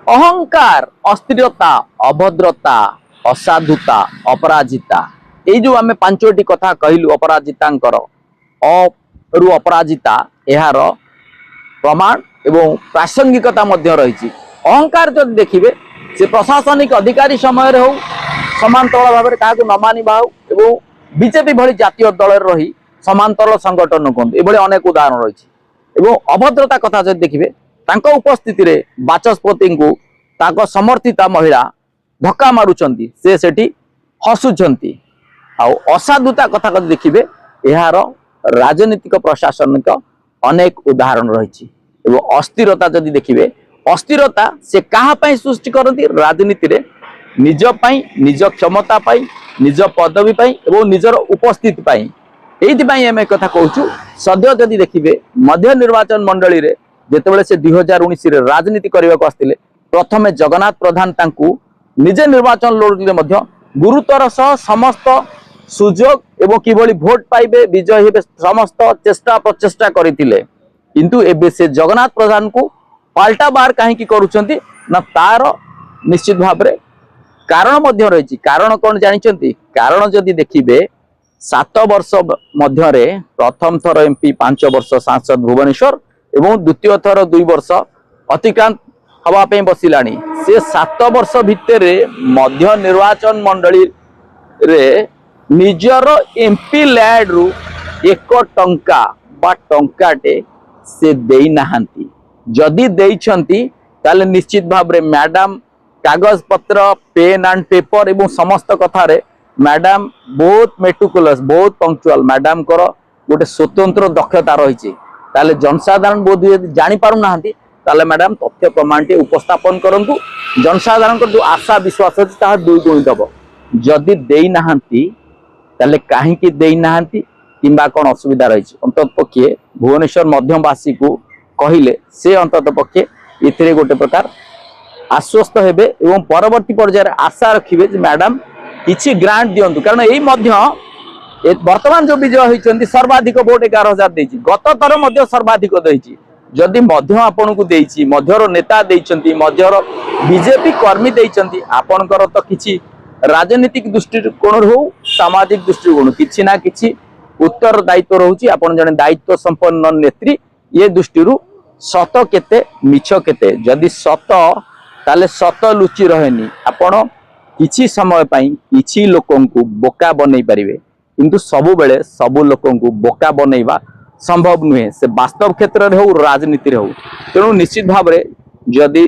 अहंकार अस्थिरता अभद्रता असाधुता अपराजिता ये जो आम पांचटी कथा कहलु अपराजिता अरु अपराजिता यार प्रमाण एवं प्रासंगिकता रही। अहंकार जब देखिए से प्रशासनिक अधिकारी समय हो समांतर भाव में क्या न मानिबा हो बीजेपी भली जातीय दल रही समांतर संगठन कहते ये अनेक उदाहरण रही। अभद्रता कथा जब देखिए उपस्थिति रे बाचस्पति को समर्थिता महिला धक्का मारुचंती से सेठी हसुचंती। असाधुता कथा देखिए यार राजनीतिक प्रशासनिक अनेक उदाहरण रही। अस्थिरता जदि देखिए अस्थिरता से कहाँ सृष्टि करती राजनीति रे निज पाई निज क्षमता पाई निज पदवी पाई एवं निजर उपस्थिति पाई। एइथिपाई एम एक कथा कहूँ सद्य जदि देखिए मध्य निर्वाचन मंडली रे जेतेबेले से 2019 रे राजनीति करने को आसते प्रथमे जगन्नाथ प्रधान तांकु निजे निर्वाचन लड़े गुरुतर सह समस्त सुजोग एवं किभली भोट पाइबे विजय हेबे समस्त चेष्टा प्रचेष्टा करथिले। किंतु एबे से जगन्नाथ प्रधान को पाल्टा बार कहीं करुछंती ना तार निश्चित भाव में कारण मध्य रही। कारण कौन जानिछंती? कारण जदि देखिबे 7 वर्ष मध्य प्रथम थर एमपी 5 वर्ष सांसद भुवनेश्वर एवं द्वितीय थर 2 वर्ष अतिक्रांत हवापे बसिलानी से 7 वर्ष भितर मध्य निर्वाचन मंडली रे निजर एमपी लैड रु 1 टंका बा टंकाटे से देई नाहंती। जदि देइछंती ताले निश्चित भाव में मैडम कागज पत्र पेन एंड पेपर एवं समस्त कथारे मैडम बहुत मेटिकुलस बहुत पंक्चुअल मैडम कर गोटे स्वतंत्र दक्षता रही। ताले जनसाधारण बोध जानी पारु नाहंती ताले मैडम तथ्य प्रमाण टे उपस्थापन करंतु जनसाधारण को जो आशा विश्वास अछि ताहा दुई गुणित हबो। जदि देई नाहंती ताले काहेकि देई नाहंती किंबा कोन असुविधा रही अंतत पक्षे भुवनेश्वर मध्यमवासी को कहिले से अंतत पक्षे इथिरे गोटे प्रकार आश्वस्त हेबे एवं परवर्ती पर्यायर आशा रखिबे जे मैडम किछि ग्रांट दियंतु। कारण एई मध्य वर्तमान जो विजय होइछंती सर्वाधिक वोट 11,000 देछि गत थर मध्य सर्वाधिक देछि। जदि मध्य आपन को देछि मध्यर नेता देइछंती मध्यर बीजेपी कर्मी देइछंती आपनकर तो किछि राजनीतिक दृष्टिकोण हो सामाजिक दृष्टिकोण किछि ना किछि उत्तर दायित्व रहउछि। आपन जने दायित्व संपन्न नेत्री ये दृष्टि सत केते मिछ केते जदि सत ताले सत लुचि रहेनी आपण किछि समय पाई किछि लोकन को बोका बनै परिबे किंतु सबु बेले सबु लोकन को बोका बनैबा संभव नुहे से वास्तव क्षेत्र रे हो राजनीति रे हो। तेणु निश्चित भाव में जदि